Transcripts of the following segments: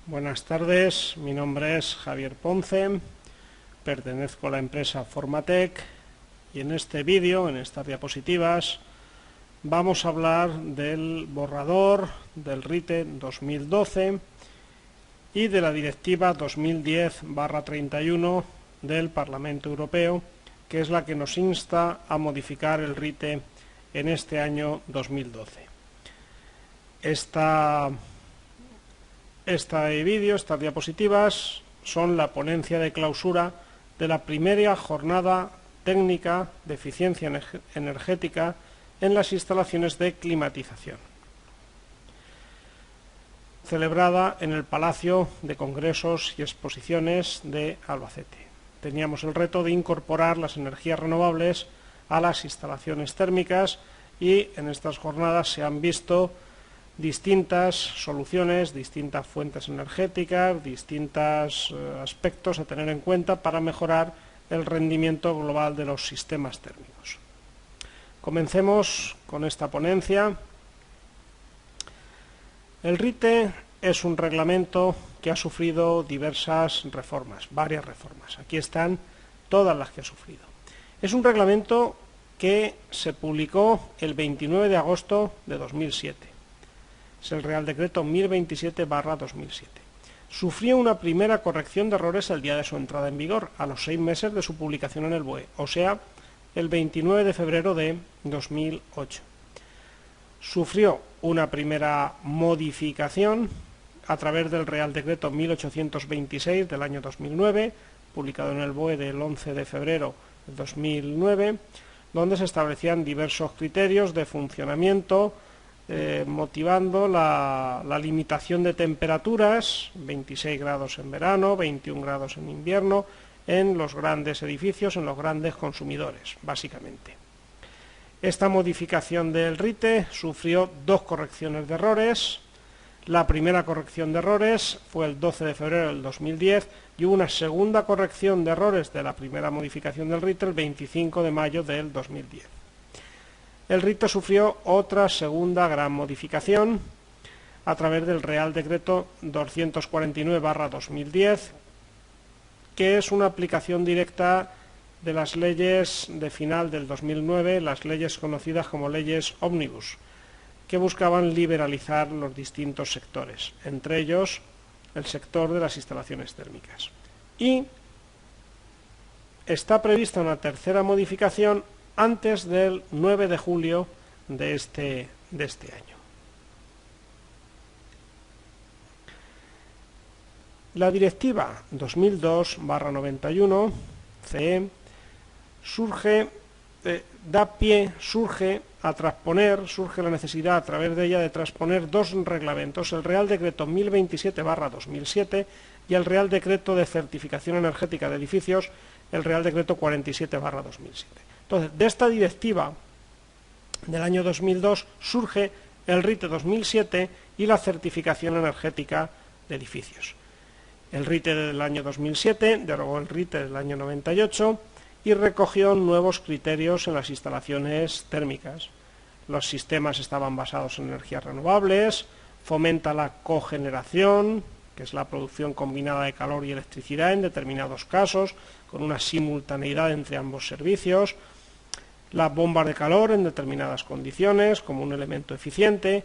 Buenas tardes, mi nombre es Javier Ponce, pertenezco a la empresa Formatec y en este vídeo, en estas diapositivas, vamos a hablar del borrador del RITE 2012 y de la Directiva 2010/31 del Parlamento Europeo, que es la que nos insta a modificar el RITE en este año 2012. Este vídeo, estas diapositivas, son la ponencia de clausura de la primera jornada técnica de eficiencia energética en las instalaciones de climatización, celebrada en el Palacio de Congresos y Exposiciones de Albacete. Teníamos el reto de incorporar las energías renovables a las instalaciones térmicas y en estas jornadas se han visto distintas soluciones, distintas fuentes energéticas, distintos aspectos a tener en cuenta para mejorar el rendimiento global de los sistemas térmicos. Comencemos con esta ponencia. El RITE es un reglamento que ha sufrido diversas reformas, varias reformas. Aquí están todas las que ha sufrido. Es un reglamento que se publicó el 29 de agosto de 2007. Es el Real Decreto 1027/2007. Sufrió una primera corrección de errores el día de su entrada en vigor, a los 6 meses de su publicación en el BOE, o sea, el 29 de febrero de 2008. Sufrió una primera modificación a través del Real Decreto 1826 del año 2009, publicado en el BOE del 11 de febrero de 2009, donde se establecían diversos criterios de funcionamiento, motivando la limitación de temperaturas, 26 grados en verano, 21 grados en invierno, en los grandes edificios, en los grandes consumidores, básicamente. Esta modificación del RITE sufrió dos correcciones de errores. La primera corrección de errores fue el 12 de febrero del 2010 y hubo una segunda corrección de errores de la primera modificación del RITE el 25 de mayo del 2010. El RITE sufrió otra segunda gran modificación a través del Real Decreto 249/2010, que es una aplicación directa de las leyes de final del 2009, las leyes conocidas como leyes ómnibus, que buscaban liberalizar los distintos sectores, entre ellos el sector de las instalaciones térmicas. Y está prevista una tercera modificación antes del 9 de julio de este año. La Directiva 2002/91 CE surge la necesidad a través de ella de transponer dos reglamentos, el Real Decreto 1027/2007 y el Real Decreto de Certificación Energética de Edificios, el Real Decreto 47/2007. Entonces, de esta directiva del año 2002 surge el RITE 2007 y la certificación energética de edificios. El RITE del año 2007 derogó el RITE del año 98 y recogió nuevos criterios en las instalaciones térmicas. Los sistemas estaban basados en energías renovables, fomenta la cogeneración, que es la producción combinada de calor y electricidad en determinados casos, con una simultaneidad entre ambos servicios, las bombas de calor en determinadas condiciones como un elemento eficiente,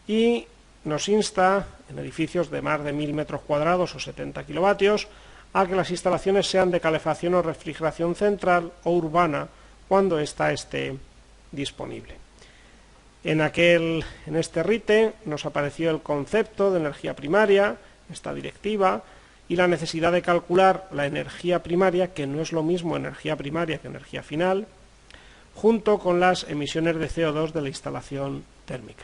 y nos insta en edificios de más de 1000 metros cuadrados o 70 kilovatios a que las instalaciones sean de calefacción o refrigeración central o urbana cuando ésta esté disponible. En este RITE nos apareció el concepto de energía primaria, esta directiva, y la necesidad de calcular la energía primaria, que no es lo mismo energía primaria que energía final, junto con las emisiones de CO2 de la instalación térmica.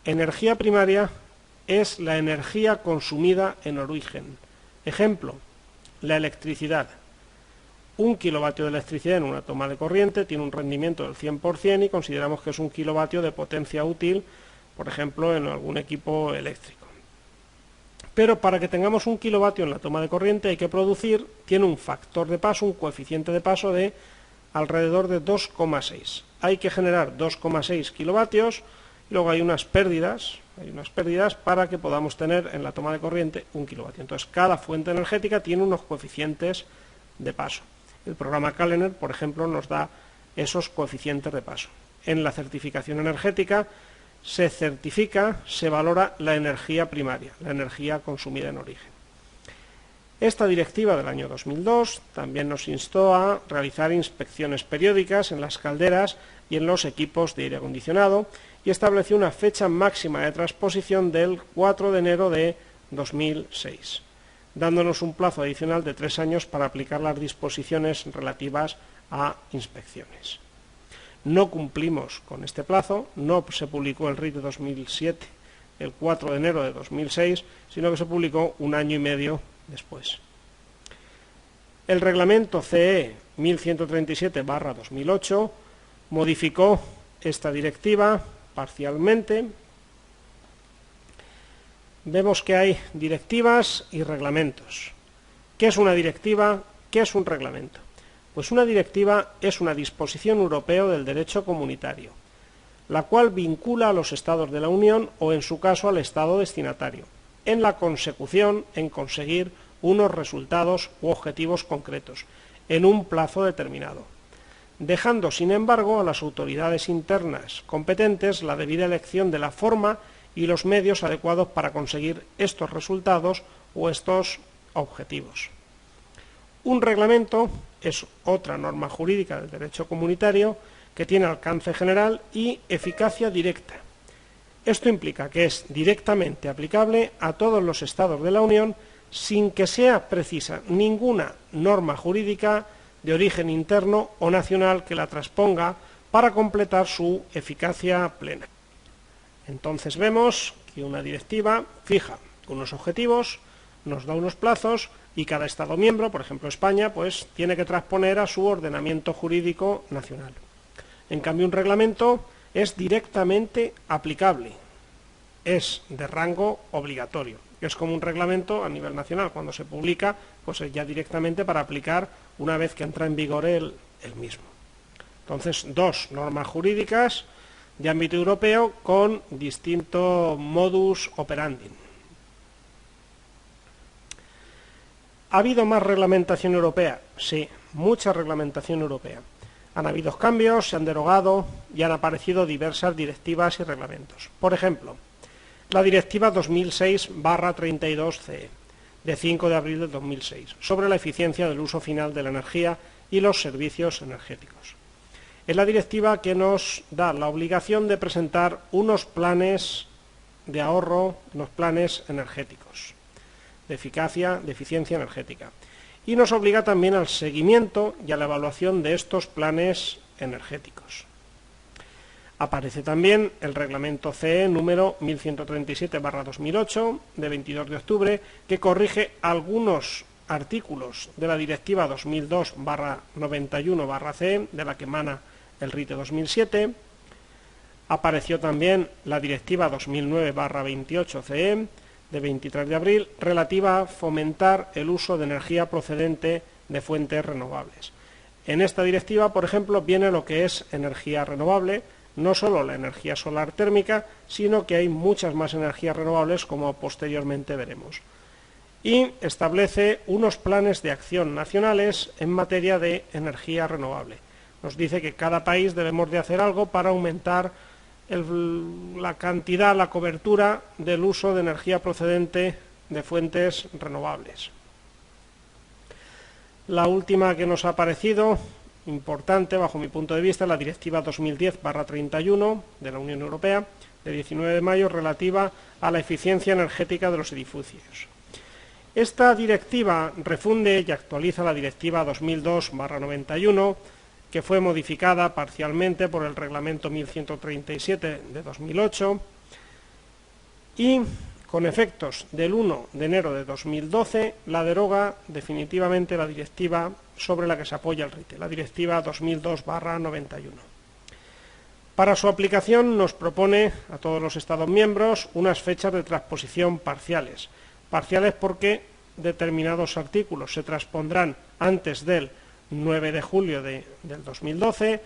Energía primaria es la energía consumida en origen. Ejemplo, la electricidad. 1 kilovatio de electricidad en una toma de corriente tiene un rendimiento del 100% y consideramos que es 1 kilovatio de potencia útil, por ejemplo, en algún equipo eléctrico. Pero para que tengamos 1 kilovatio en la toma de corriente hay que producir, tiene un factor de paso, un coeficiente de paso de alrededor de 2,6. Hay que generar 2,6 kilovatios Luego hay unas pérdidas para que podamos tener en la toma de corriente 1 kilovatio. Entonces, cada fuente energética tiene unos coeficientes de paso. El programa Kallener, por ejemplo, nos da esos coeficientes de paso. En la certificación energética se valora la energía primaria, la energía consumida en origen. Esta directiva del año 2002 también nos instó a realizar inspecciones periódicas en las calderas y en los equipos de aire acondicionado y estableció una fecha máxima de transposición del 4 de enero de 2006, dándonos un plazo adicional de 3 años para aplicar las disposiciones relativas a inspecciones. No cumplimos con este plazo, no se publicó el RIT de 2007 el 4 de enero de 2006, sino que se publicó un año y medio después. El reglamento CE 1137/2008 modificó esta directiva parcialmente. Vemos que hay directivas y reglamentos. ¿Qué es una directiva? ¿Qué es un reglamento? Pues una directiva es una disposición europea del derecho comunitario, la cual vincula a los Estados de la Unión o, en su caso, al Estado destinatario, en la consecución, en conseguir unos resultados u objetivos concretos, en un plazo determinado, dejando, sin embargo, a las autoridades internas competentes la debida elección de la forma y los medios adecuados para conseguir estos resultados o estos objetivos. Un reglamento es otra norma jurídica del derecho comunitario que tiene alcance general y eficacia directa. Esto implica que es directamente aplicable a todos los Estados de la Unión sin que sea precisa ninguna norma jurídica de origen interno o nacional que la transponga para completar su eficacia plena. Entonces vemos que una directiva fija unos objetivos, nos da unos plazos y cada Estado miembro, por ejemplo España, pues tiene que transponer a su ordenamiento jurídico nacional. En cambio, un reglamento es directamente aplicable, es de rango obligatorio. Es como un reglamento a nivel nacional, cuando se publica, pues es ya directamente para aplicar una vez que entra en vigor el mismo. Entonces, dos normas jurídicas de ámbito europeo con distinto modus operandi. ¿Ha habido más reglamentación europea? Sí, mucha reglamentación europea. Han habido cambios, se han derogado y han aparecido diversas directivas y reglamentos. Por ejemplo, la Directiva 2006/32/CE, de 5 de abril de 2006, sobre la eficiencia del uso final de la energía y los servicios energéticos. Es la directiva que nos da la obligación de presentar unos planes de ahorro, unos planes energéticos, de eficiencia energética. Y nos obliga también al seguimiento y a la evaluación de estos planes energéticos. Aparece también el reglamento CE número 1137/2008 de 22 de octubre que corrige algunos artículos de la directiva 2002/91/CE de la que emana el RIT de 2007. Apareció también la directiva 2009/28/CE de 23 de abril relativa a fomentar el uso de energía procedente de fuentes renovables. En esta directiva, por ejemplo, viene lo que es energía renovable, no solo la energía solar térmica, sino que hay muchas más energías renovables, como posteriormente veremos. Y establece unos planes de acción nacionales en materia de energía renovable. Nos dice que cada país debemos de hacer algo para aumentar la cantidad, la cobertura del uso de energía procedente de fuentes renovables. La última que nos ha parecido importante, bajo mi punto de vista, la Directiva 2010/31 de la Unión Europea, de 19 de mayo, relativa a la eficiencia energética de los edificios. Esta directiva refunde y actualiza la Directiva 2002/91, que fue modificada parcialmente por el Reglamento 1137 de 2008 y, con efectos del 1 de enero de 2012, la deroga definitivamente la directiva sobre la que se apoya el RIT, la Directiva 2002/91. Para su aplicación nos propone a todos los Estados miembros unas fechas de transposición parciales. Parciales porque determinados artículos se transpondrán antes del 9 de julio del 2012,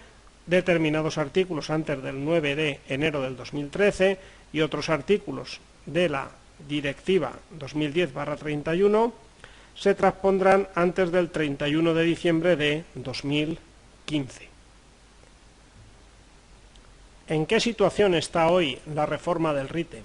determinados artículos antes del 9 de enero del 2013 y otros artículos de la Directiva 2010/31 se transpondrán antes del 31 de diciembre de 2015. ¿En qué situación está hoy la reforma del RITE?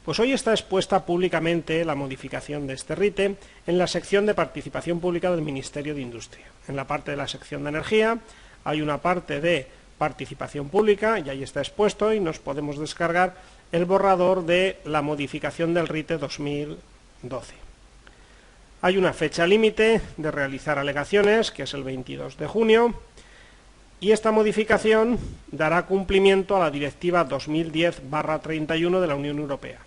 Pues hoy está expuesta públicamente la modificación de este RITE en la sección de participación pública del Ministerio de Industria. En la parte de la sección de energía hay una parte de participación pública y ahí está expuesto y nos podemos descargar el borrador de la modificación del RITE 2012. Hay una fecha límite de realizar alegaciones, que es el 22 de junio, y esta modificación dará cumplimiento a la Directiva 2010/31 de la Unión Europea,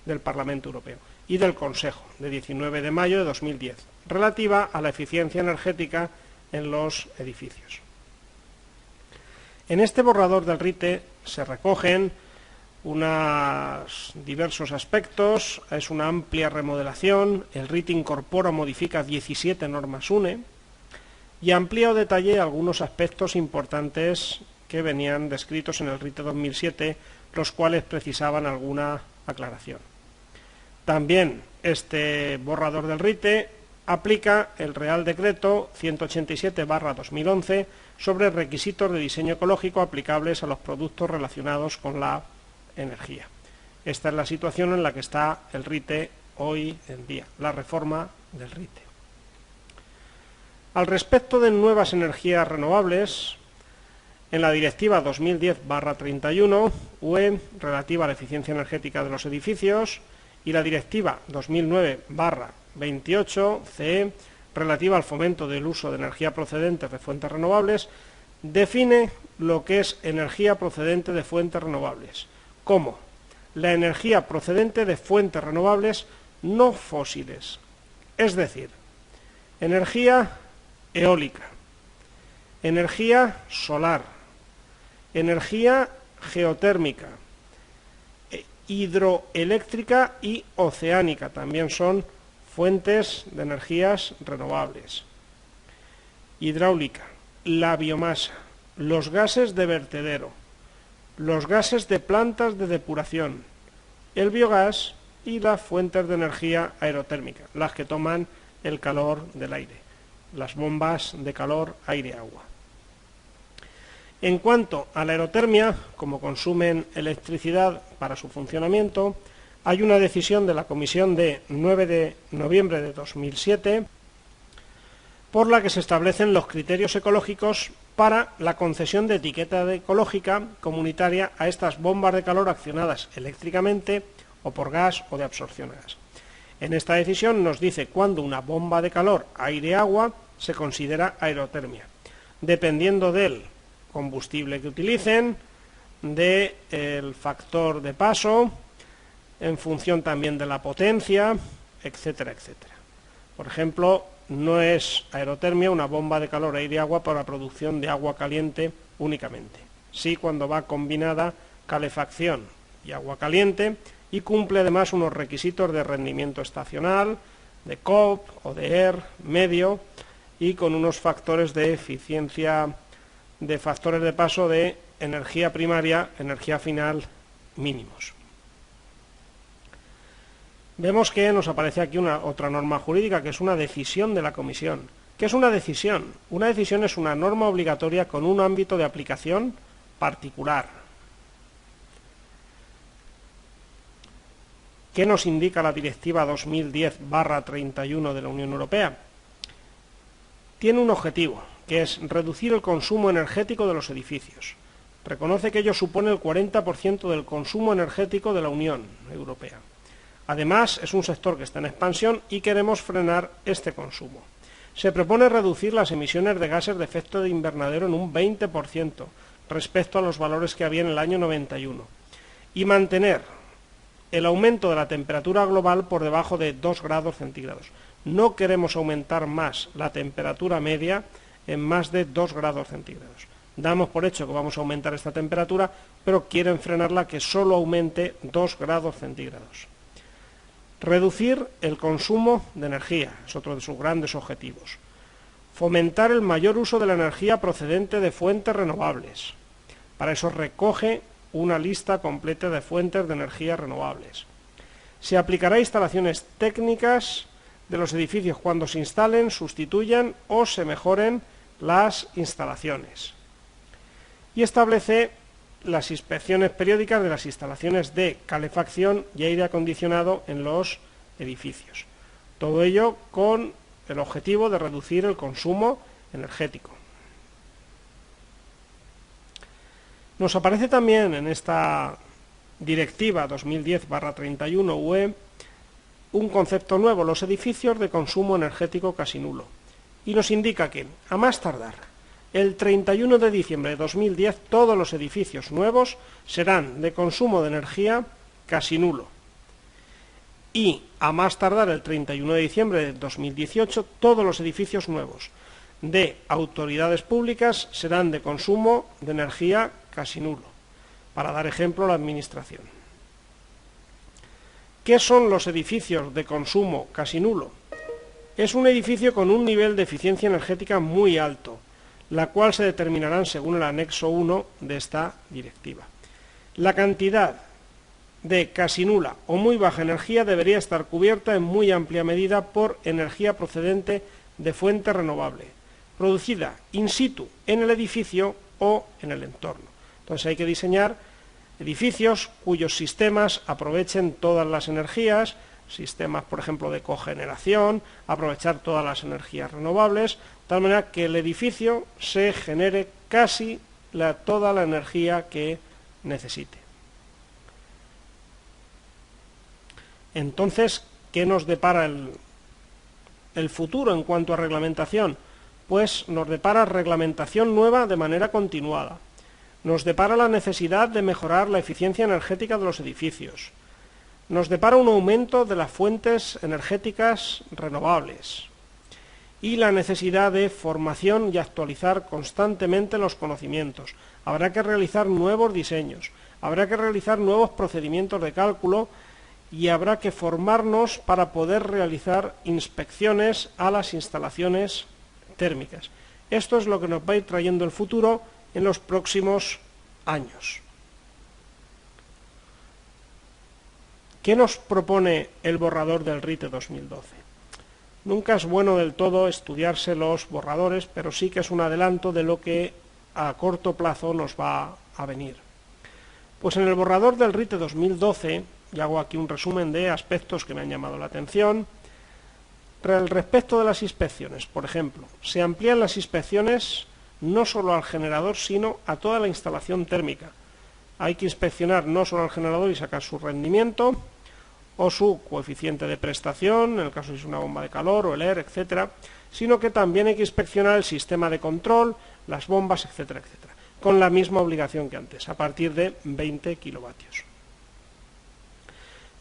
del Parlamento Europeo y del Consejo, de 19 de mayo de 2010, relativa a la eficiencia energética en los edificios. En este borrador del RITE se recogen unos diversos aspectos, es una amplia remodelación, el RITE incorpora o modifica 17 normas UNE y amplía o detalla algunos aspectos importantes que venían descritos en el RITE 2007, los cuales precisaban alguna aclaración. También este borrador del RITE aplica el Real Decreto 187/2011 sobre requisitos de diseño ecológico aplicables a los productos relacionados con la energía. Esta es la situación en la que está el RITE hoy en día, la reforma del RITE. Al respecto de nuevas energías renovables, en la Directiva 2010/31 UE relativa a la eficiencia energética de los edificios y la Directiva 2009/28 CE relativa al fomento del uso de energía procedente de fuentes renovables, define lo que es energía procedente de fuentes renovables como la energía procedente de fuentes renovables no fósiles, es decir, energía eólica, energía solar, energía geotérmica, hidroeléctrica y oceánica, también son fuentes de energías renovables, hidráulica, la biomasa, los gases de vertedero, los gases de plantas de depuración, el biogás y las fuentes de energía aerotérmica, las que toman el calor del aire, las bombas de calor aire-agua. En cuanto a la aerotermia, como consumen electricidad para su funcionamiento, hay una decisión de la Comisión de 9 de noviembre de 2007 por la que se establecen los criterios ecológicos para la concesión de etiqueta ecológica comunitaria a estas bombas de calor accionadas eléctricamente o por gas o de absorción a gas. En esta decisión nos dice cuándo una bomba de calor aire-agua se considera aerotermia, dependiendo del combustible que utilicen, del factor de paso, en función también de la potencia, etcétera, etcétera. Por ejemplo, no es aerotermia una bomba de calor aire-agua para la producción de agua caliente únicamente. Sí cuando va combinada calefacción y agua caliente y cumple además unos requisitos de rendimiento estacional, de COP o de ER medio y con unos factores de eficiencia, de factores de paso de energía primaria, energía final mínimos. Vemos que nos aparece aquí otra norma jurídica, que es una decisión de la Comisión. ¿Qué es una decisión? Una decisión es una norma obligatoria con un ámbito de aplicación particular. ¿Qué nos indica la Directiva 2010/31 de la Unión Europea? Tiene un objetivo, que es reducir el consumo energético de los edificios. Reconoce que ello supone el 40% del consumo energético de la Unión Europea. Además, es un sector que está en expansión y queremos frenar este consumo. Se propone reducir las emisiones de gases de efecto de invernadero en un 20% respecto a los valores que había en el año 91 y mantener el aumento de la temperatura global por debajo de 2 grados centígrados. No queremos aumentar más la temperatura media en más de 2 grados centígrados. Damos por hecho que vamos a aumentar esta temperatura, pero quieren frenarla que solo aumente 2 grados centígrados. Reducir el consumo de energía, es otro de sus grandes objetivos. Fomentar el mayor uso de la energía procedente de fuentes renovables. Para eso recoge una lista completa de fuentes de energía renovables. Se aplicará a instalaciones técnicas de los edificios cuando se instalen, sustituyan o se mejoren las instalaciones. Y establece las inspecciones periódicas de las instalaciones de calefacción y aire acondicionado en los edificios. Todo ello con el objetivo de reducir el consumo energético. Nos aparece también en esta Directiva 2010/31 UE un concepto nuevo, los edificios de consumo energético casi nulo, y nos indica que, a más tardar, el 31 de diciembre de 2010 todos los edificios nuevos serán de consumo de energía casi nulo, y a más tardar el 31 de diciembre de 2018 todos los edificios nuevos de autoridades públicas serán de consumo de energía casi nulo, para dar ejemplo a la Administración. ¿Qué son los edificios de consumo casi nulo? Es un edificio con un nivel de eficiencia energética muy alto, la cual se determinará según el anexo 1 de esta directiva. La cantidad de casi nula o muy baja energía debería estar cubierta en muy amplia medida por energía procedente de fuente renovable, producida in situ en el edificio o en el entorno. Entonces hay que diseñar edificios cuyos sistemas aprovechen todas las energías, sistemas, por ejemplo, de cogeneración, aprovechar todas las energías renovables, de tal manera que el edificio se genere casi toda la energía que necesite. Entonces, ¿qué nos depara el futuro en cuanto a reglamentación? Pues nos depara reglamentación nueva de manera continuada. Nos depara la necesidad de mejorar la eficiencia energética de los edificios. Nos depara un aumento de las fuentes energéticas renovables y la necesidad de formación y actualizar constantemente los conocimientos. Habrá que realizar nuevos diseños, habrá que realizar nuevos procedimientos de cálculo y habrá que formarnos para poder realizar inspecciones a las instalaciones térmicas. Esto es lo que nos va a ir trayendo el futuro en los próximos años. ¿Qué nos propone el borrador del RITE 2012? Nunca es bueno del todo estudiarse los borradores, pero sí que es un adelanto de lo que a corto plazo nos va a venir. Pues en el borrador del RITE 2012, y hago aquí un resumen de aspectos que me han llamado la atención, respecto de las inspecciones, por ejemplo, se amplían las inspecciones no solo al generador, sino a toda la instalación térmica. Hay que inspeccionar no solo al generador y sacar su rendimiento o su coeficiente de prestación, en el caso si es una bomba de calor o el ER, etcétera, sino que también hay que inspeccionar el sistema de control, las bombas, etcétera, etcétera, con la misma obligación que antes, a partir de 20 kilovatios.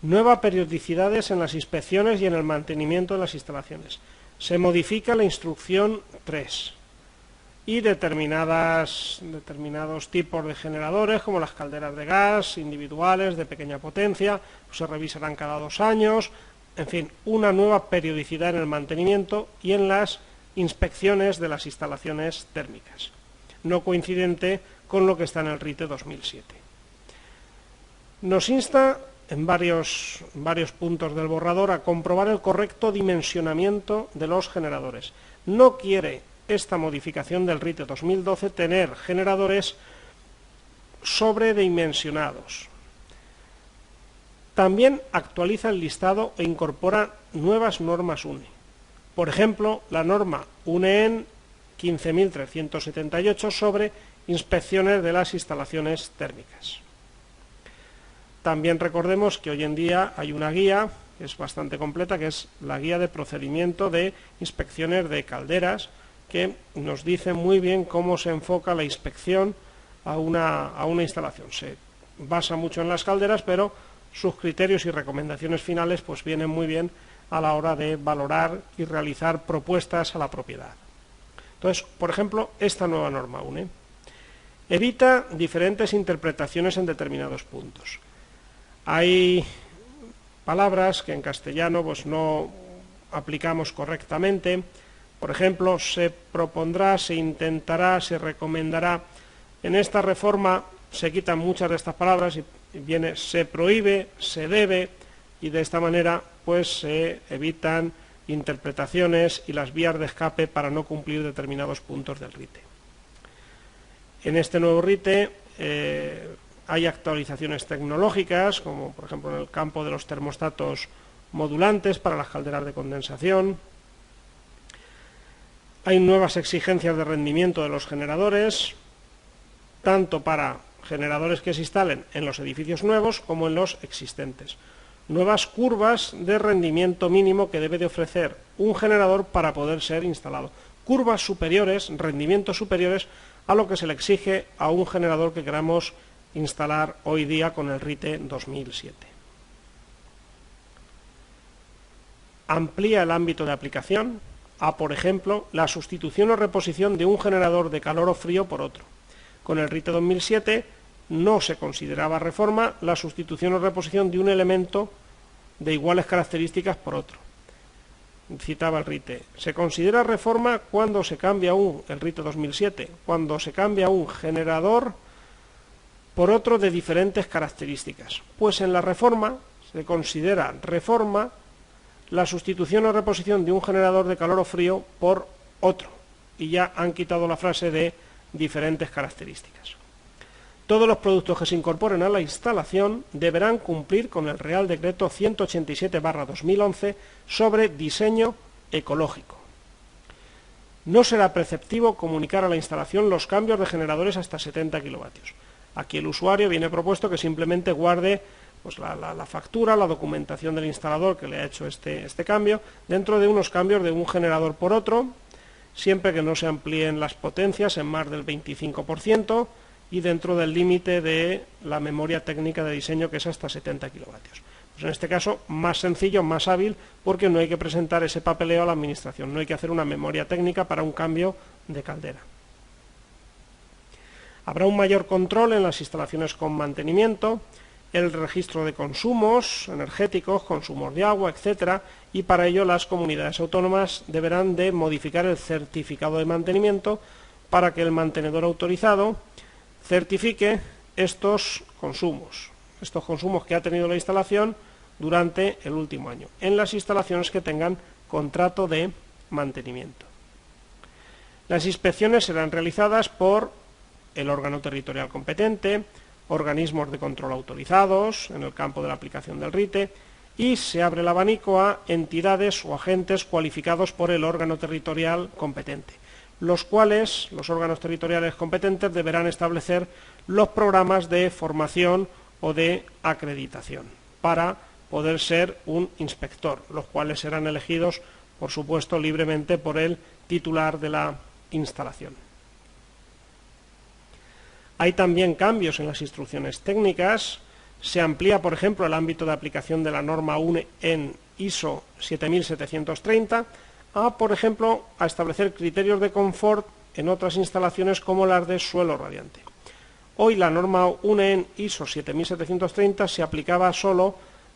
Nuevas periodicidades en las inspecciones y en el mantenimiento de las instalaciones. Se modifica la instrucción 3 y determinados tipos de generadores, como las calderas de gas individuales de pequeña potencia, pues se revisarán cada 2 años, en fin, una nueva periodicidad en el mantenimiento y en las inspecciones de las instalaciones térmicas, no coincidente con lo que está en el RITE 2007. Nos insta en varios puntos del borrador a comprobar el correcto dimensionamiento de los generadores. No quiere esta modificación del RITE 2012 tener generadores sobredimensionados. También actualiza el listado e incorpora nuevas normas UNE. Por ejemplo, la norma UNEN 15.378 sobre inspecciones de las instalaciones térmicas. También recordemos que hoy en día hay una guía que es bastante completa, que es la guía de procedimiento de inspecciones de calderas, que nos dice muy bien cómo se enfoca la inspección a una instalación. Se basa mucho en las calderas, pero sus criterios y recomendaciones finales pues vienen muy bien a la hora de valorar y realizar propuestas a la propiedad. Entonces, por ejemplo, esta nueva norma UNE evita diferentes interpretaciones en determinados puntos. Hay palabras que en castellano pues no aplicamos correctamente. Por ejemplo, se propondrá, se intentará, se recomendará. En esta reforma se quitan muchas de estas palabras y viene se prohíbe, se debe, y de esta manera pues se evitan interpretaciones y las vías de escape para no cumplir determinados puntos del RITE. En este nuevo RITE hay actualizaciones tecnológicas, como por ejemplo en el campo de los termostatos modulantes para las calderas de condensación. Hay nuevas exigencias de rendimiento de los generadores, tanto para generadores que se instalen en los edificios nuevos como en los existentes. Nuevas curvas de rendimiento mínimo que debe de ofrecer un generador para poder ser instalado. Curvas superiores, rendimientos superiores a lo que se le exige a un generador que queramos instalar hoy día con el RITE 2007. Amplía el ámbito de aplicación a, por ejemplo, la sustitución o reposición de un generador de calor o frío por otro. Con el RITE 2007 no se consideraba reforma la sustitución o reposición de un elemento de iguales características por otro. Citaba el RITE. Se considera reforma cuando se cambia el RITE 2007, cuando se cambia un generador por otro de diferentes características. Pues en la reforma se considera reforma la sustitución o reposición de un generador de calor o frío por otro. Y ya han quitado la frase de diferentes características. Todos los productos que se incorporen a la instalación deberán cumplir con el Real Decreto 187/2011 sobre diseño ecológico. No será preceptivo comunicar a la instalación los cambios de generadores hasta 70 kilovatios. Aquí el usuario viene propuesto que simplemente guarde pues, la factura, la documentación del instalador que le ha hecho este cambio, dentro de unos cambios de un generador por otro, siempre que no se amplíen las potencias en más del 25%, y dentro del límite de la memoria técnica de diseño, que es hasta 70 kilovatios. Pues en este caso, más sencillo, más hábil, porque no hay que presentar ese papeleo a la administración, no hay que hacer una memoria técnica para un cambio de caldera. Habrá un mayor control en las instalaciones con mantenimiento, el registro de consumos energéticos, consumos de agua, etcétera, y para ello las comunidades autónomas deberán de modificar el certificado de mantenimiento para que el mantenedor autorizado certifique estos consumos que ha tenido la instalación durante el último año, en las instalaciones que tengan contrato de mantenimiento. Las inspecciones serán realizadas por el órgano territorial competente, organismos de control autorizados en el campo de la aplicación del RITE, y se abre el abanico a entidades o agentes cualificados por el órgano territorial competente, los cuales los órganos territoriales competentes deberán establecer los programas de formación o de acreditación para poder ser un inspector, los cuales serán elegidos, por supuesto, libremente por el titular de la instalación. Hay también cambios en las instrucciones técnicas. Se amplía, por ejemplo, el ámbito de aplicación de la norma UNE en ISO 7730 por ejemplo, a establecer criterios de confort en otras instalaciones como las de suelo radiante. Hoy la norma UNE en ISO 7730 se aplicaba solo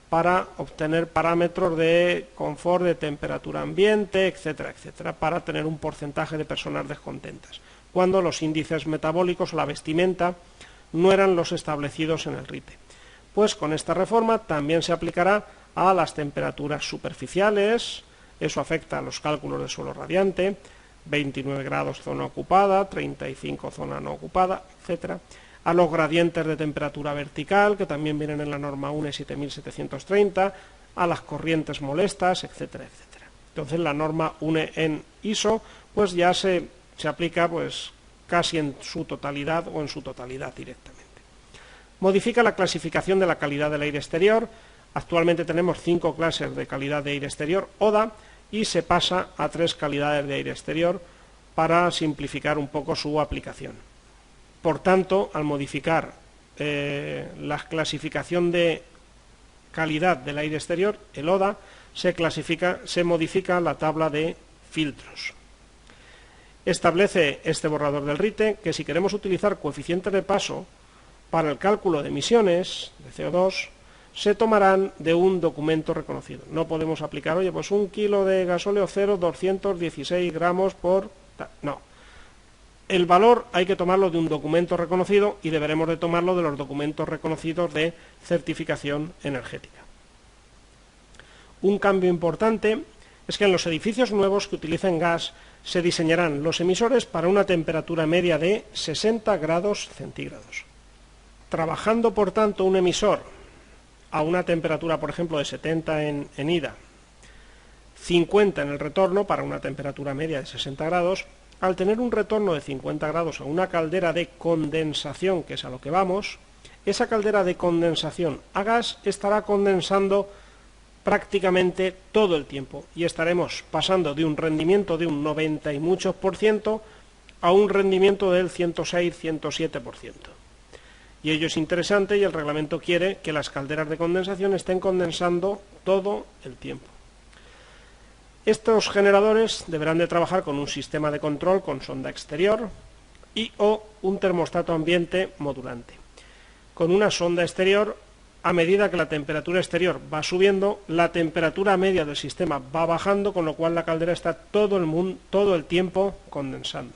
para obtener parámetros de confort, de temperatura ambiente, etcétera, etcétera, para tener un porcentaje de personas descontentas, cuando los índices metabólicos o la vestimenta no eran los establecidos en el RITE. Pues con esta reforma también se aplicará a las temperaturas superficiales. Eso afecta a los cálculos de suelo radiante, 29 grados zona ocupada, 35 zona no ocupada, etcétera. A los gradientes de temperatura vertical, que también vienen en la norma UNE 7730, a las corrientes molestas, etcétera, etcétera. Entonces la norma UNE en ISO pues ya se aplica pues casi en su totalidad o en su totalidad directamente. Modifica la clasificación de la calidad del aire exterior. Actualmente tenemos 5 clases de calidad de aire exterior, ODA, y se pasa a 3 calidades de aire exterior para simplificar un poco su aplicación. Por tanto, al modificar la clasificación de calidad del aire exterior, el ODA, se modifica la tabla de filtros. Establece este borrador del RITE que si queremos utilizar coeficientes de paso para el cálculo de emisiones de CO2, se tomarán de un documento reconocido. No podemos aplicar, oye, pues 1 kilo de gasóleo 0, 216 gramos por... No. El valor hay que tomarlo de un documento reconocido y deberemos de tomarlo de los documentos reconocidos de certificación energética. Un cambio importante es que en los edificios nuevos que utilicen gas se diseñarán los emisores para una temperatura media de 60 grados centígrados. Trabajando, por tanto, un emisor a una temperatura, por ejemplo, de 70 en ida, 50 en el retorno, para una temperatura media de 60 grados, al tener un retorno de 50 grados a una caldera de condensación, que es a lo que vamos, esa caldera de condensación a gas estará condensando prácticamente todo el tiempo y estaremos pasando de un rendimiento de un 90 y muchos % a un rendimiento del 106-107%. Y ello es interesante y el reglamento quiere que las calderas de condensación estén condensando todo el tiempo. Estos generadores deberán de trabajar con un sistema de control con sonda exterior y o un termostato ambiente modulante. Con una sonda exterior, a medida que la temperatura exterior va subiendo, la temperatura media del sistema va bajando, con lo cual la caldera está todo el tiempo condensando.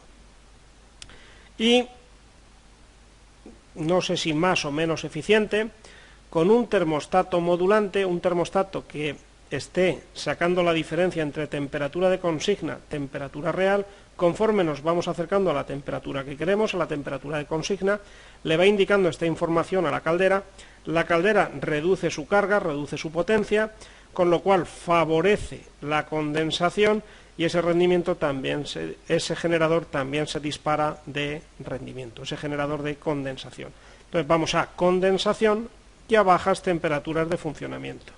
Y, no sé si más o menos eficiente, con un termostato modulante, un termostato que esté sacando la diferencia entre temperatura de consigna, temperatura real, conforme nos vamos acercando a la temperatura que queremos, a la temperatura de consigna, le va indicando esta información a la caldera reduce su carga, reduce su potencia, con lo cual favorece la condensación y ese rendimiento también, ese generador también se dispara de rendimiento, ese generador de condensación. Entonces vamos a condensación y a bajas temperaturas de funcionamiento.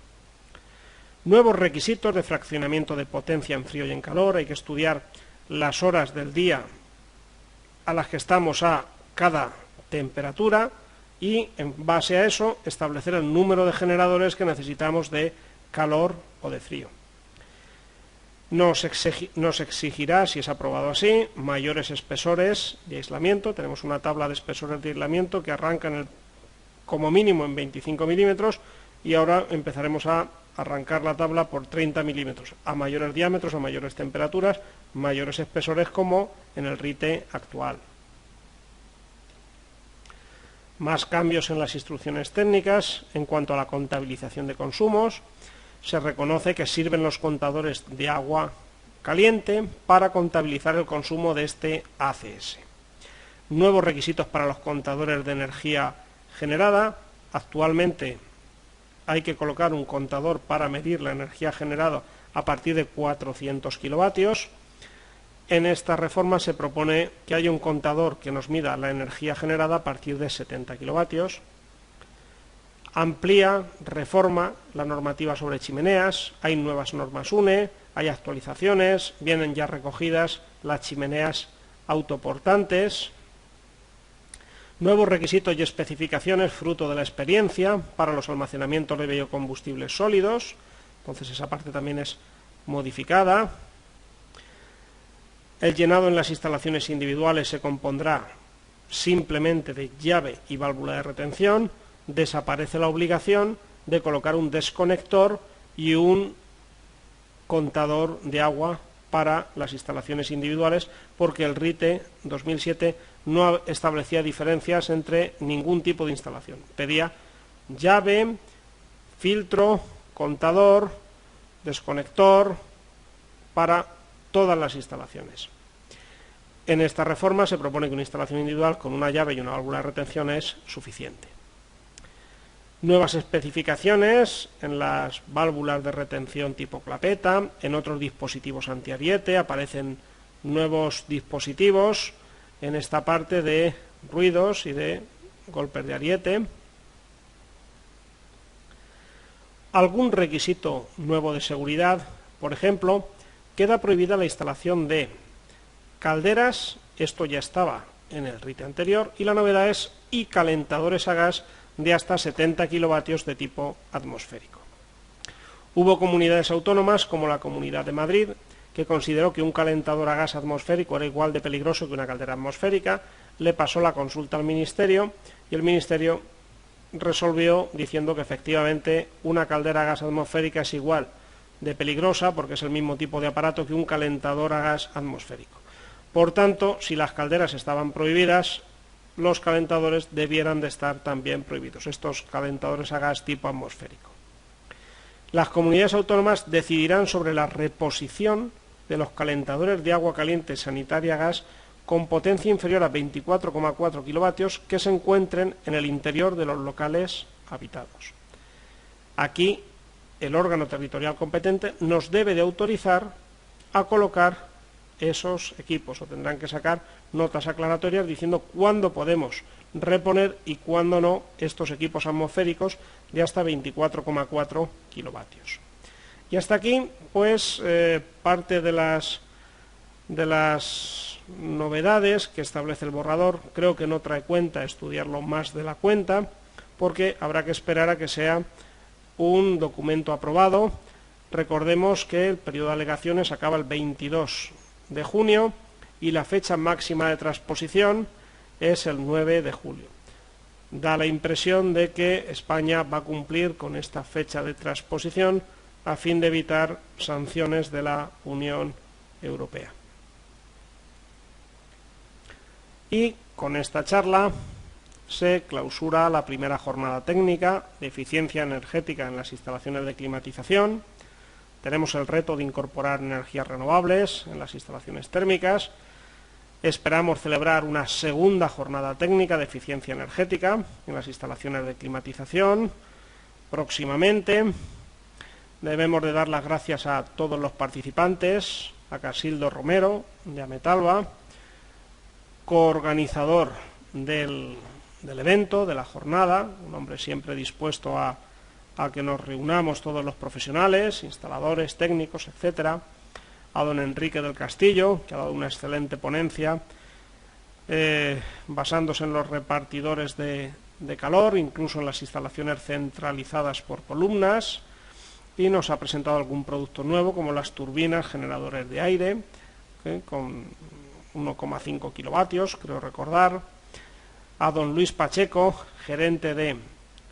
Nuevos requisitos de fraccionamiento de potencia en frío y en calor. Hay que estudiar las horas del día a las que estamos a cada temperatura y en base a eso establecer el número de generadores que necesitamos de calor o de frío. Nos exigirá, si es aprobado así, mayores espesores de aislamiento. Tenemos una tabla de espesores de aislamiento que arranca como mínimo en 25 milímetros y ahora empezaremos a arrancar la tabla por 30 milímetros, a mayores diámetros, a mayores temperaturas, mayores espesores como en el RITE actual. Más cambios en las instrucciones técnicas en cuanto a la contabilización de consumos. Se reconoce que sirven los contadores de agua caliente para contabilizar el consumo de este ACS. Nuevos requisitos para los contadores de energía generada. Actualmente hay que colocar un contador para medir la energía generada a partir de 400 kilovatios. En esta reforma se propone que haya un contador que nos mida la energía generada a partir de 70 kilovatios. Amplía, reforma la normativa sobre chimeneas, hay nuevas normas UNE, hay actualizaciones, vienen ya recogidas las chimeneas autoportantes. Nuevos requisitos y especificaciones fruto de la experiencia para los almacenamientos de biocombustibles sólidos, entonces esa parte también es modificada. El llenado en las instalaciones individuales se compondrá simplemente de llave y válvula de retención. Desaparece la obligación de colocar un desconector y un contador de agua para las instalaciones individuales, porque el RITE 2007 no establecía diferencias entre ningún tipo de instalación. Pedía llave, filtro, contador, desconector para todas las instalaciones. En esta reforma se propone que una instalación individual con una llave y una válvula de retención es suficiente. Nuevas especificaciones en las válvulas de retención tipo clapeta, en otros dispositivos antiariete aparecen nuevos dispositivos en esta parte de ruidos y de golpes de ariete. Algún requisito nuevo de seguridad, por ejemplo, queda prohibida la instalación de calderas, esto ya estaba en el RITE anterior, y la novedad es y calentadores a gas de hasta 70 kilovatios de tipo atmosférico. Hubo comunidades autónomas, como la Comunidad de Madrid, que consideró que un calentador a gas atmosférico era igual de peligroso que una caldera atmosférica, le pasó la consulta al Ministerio y el Ministerio resolvió diciendo que efectivamente una caldera a gas atmosférica es igual de peligrosa, porque es el mismo tipo de aparato que un calentador a gas atmosférico. Por tanto, si las calderas estaban prohibidas, los calentadores debieran de estar también prohibidos, estos calentadores a gas tipo atmosférico. Las comunidades autónomas decidirán sobre la reposición de los calentadores de agua caliente sanitaria a gas con potencia inferior a 24,4 kilovatios que se encuentren en el interior de los locales habitados. Aquí el órgano territorial competente nos debe de autorizar a colocar esos equipos, o tendrán que sacar notas aclaratorias diciendo cuándo podemos reponer y cuándo no estos equipos atmosféricos de hasta 24,4 kilovatios. Y hasta aquí, pues, parte de las novedades que establece el borrador. Creo que no trae cuenta estudiarlo más de la cuenta, porque habrá que esperar a que sea un documento aprobado. Recordemos que el periodo de alegaciones acaba el 22 de junio y la fecha máxima de transposición es el 9 de julio. Da la impresión de que España va a cumplir con esta fecha de transposición a fin de evitar sanciones de la Unión Europea. Y con esta charla se clausura la primera jornada técnica de eficiencia energética en las instalaciones de climatización. Tenemos el reto de incorporar energías renovables en las instalaciones térmicas. Esperamos celebrar una segunda jornada técnica de eficiencia energética en las instalaciones de climatización próximamente. Debemos de dar las gracias a todos los participantes, a Casildo Romero, de Ametalba, coorganizador del evento, de la jornada, un hombre siempre dispuesto a que nos reunamos todos los profesionales, instaladores, técnicos, etcétera, a don Enrique del Castillo, que ha dado una excelente ponencia, basándose en los repartidores de calor, incluso en las instalaciones centralizadas por columnas, y nos ha presentado algún producto nuevo, como las turbinas generadores de aire, con 1,5 kilovatios, creo recordar, a don Luis Pacheco, gerente de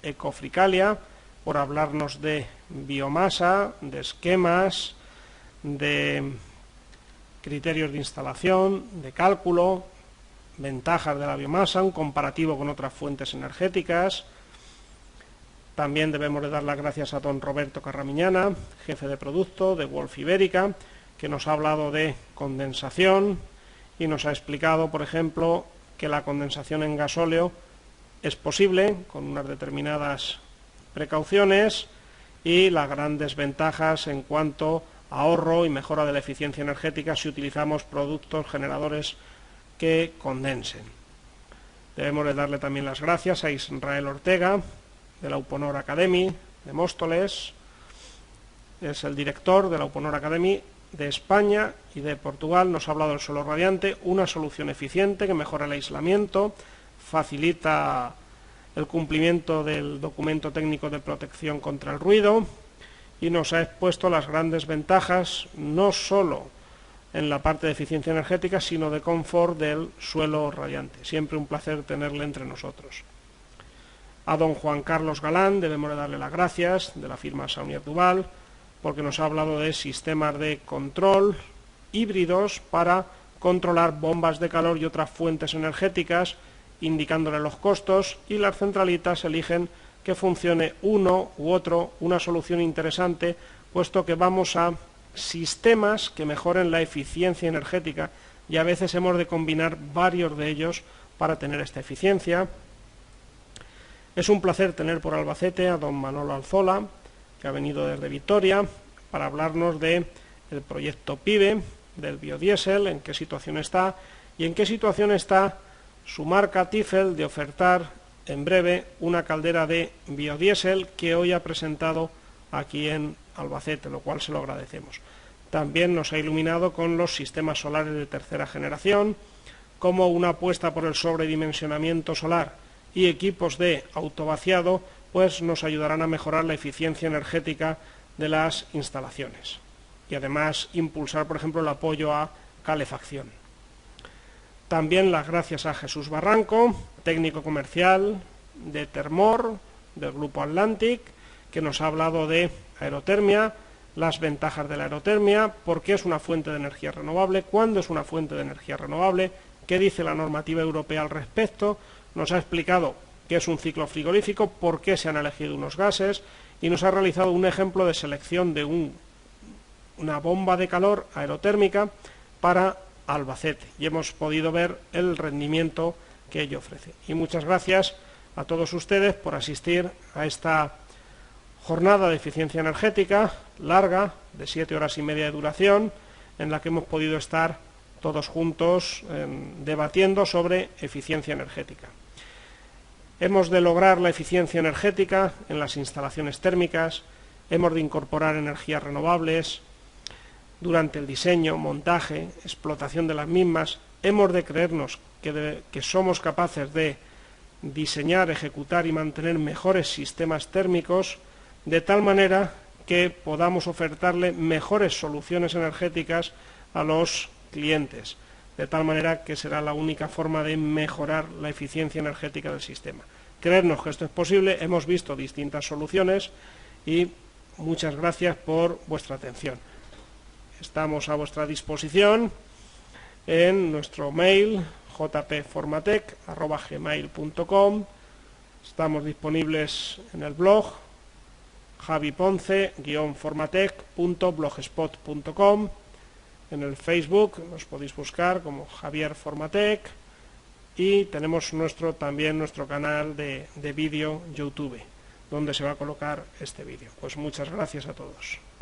Ecofricalia, por hablarnos de biomasa, de esquemas, de criterios de instalación, de cálculo, ventajas de la biomasa, un comparativo con otras fuentes energéticas. También debemos de dar las gracias a don Roberto Carramiñana, jefe de producto de Wolf Ibérica, que nos ha hablado de condensación y nos ha explicado, por ejemplo, que la condensación en gasóleo es posible con unas determinadas precauciones y las grandes ventajas en cuanto a ahorro y mejora de la eficiencia energética si utilizamos productos generadores que condensen. Debemos de darle también las gracias a Israel Ortega, de la Uponor Academy de Móstoles, es el director de la Uponor Academy de España y de Portugal. Nos ha hablado del suelo radiante, una solución eficiente que mejora el aislamiento, facilita el cumplimiento del documento técnico de protección contra el ruido y nos ha expuesto las grandes ventajas, no solo en la parte de eficiencia energética, sino de confort del suelo radiante. Siempre un placer tenerle entre nosotros. A don Juan Carlos Galán debemos de darle las gracias, de la firma Saunier Duval, porque nos ha hablado de sistemas de control híbridos para controlar bombas de calor y otras fuentes energéticas, indicándole los costos, y las centralitas eligen que funcione uno u otro, una solución interesante, puesto que vamos a sistemas que mejoren la eficiencia energética y a veces hemos de combinar varios de ellos para tener esta eficiencia. Es un placer tener por Albacete a don Manolo Alzola, que ha venido desde Vitoria, para hablarnos del proyecto PIBE, del biodiesel, en qué situación está y en qué situación está su marca Tifel de ofertar en breve una caldera de biodiesel que hoy ha presentado aquí en Albacete, lo cual se lo agradecemos. También nos ha iluminado con los sistemas solares de tercera generación, como una apuesta por el sobredimensionamiento solar y equipos de autovaciado, pues nos ayudarán a mejorar la eficiencia energética de las instalaciones y además impulsar, por ejemplo, el apoyo a calefacción. También las gracias a Jesús Barranco, técnico comercial de Termor, del Grupo Atlantic, que nos ha hablado de aerotermia, las ventajas de la aerotermia, por qué es una fuente de energía renovable, cuándo es una fuente de energía renovable, qué dice la normativa europea al respecto, nos ha explicado qué es un ciclo frigorífico, por qué se han elegido unos gases y nos ha realizado un ejemplo de selección de una bomba de calor aerotérmica para Albacete y hemos podido ver el rendimiento que ello ofrece. Y muchas gracias a todos ustedes por asistir a esta jornada de eficiencia energética larga, de 7 horas y media de duración, en la que hemos podido estar todos juntos debatiendo sobre eficiencia energética. Hemos de lograr la eficiencia energética en las instalaciones térmicas, hemos de incorporar energías renovables durante el diseño, montaje, explotación de las mismas, hemos de creernos que somos capaces de diseñar, ejecutar y mantener mejores sistemas térmicos de tal manera que podamos ofertarle mejores soluciones energéticas a los clientes, de tal manera que será la única forma de mejorar la eficiencia energética del sistema. Creernos que esto es posible, hemos visto distintas soluciones y muchas gracias por vuestra atención. Estamos a vuestra disposición en nuestro mail jpformatec@gmail.com. Estamos disponibles en el blog javiponce-formatec.blogspot.com. En el Facebook nos podéis buscar como Javier Formatec y tenemos también nuestro canal de vídeo YouTube, donde se va a colocar este vídeo. Pues muchas gracias a todos.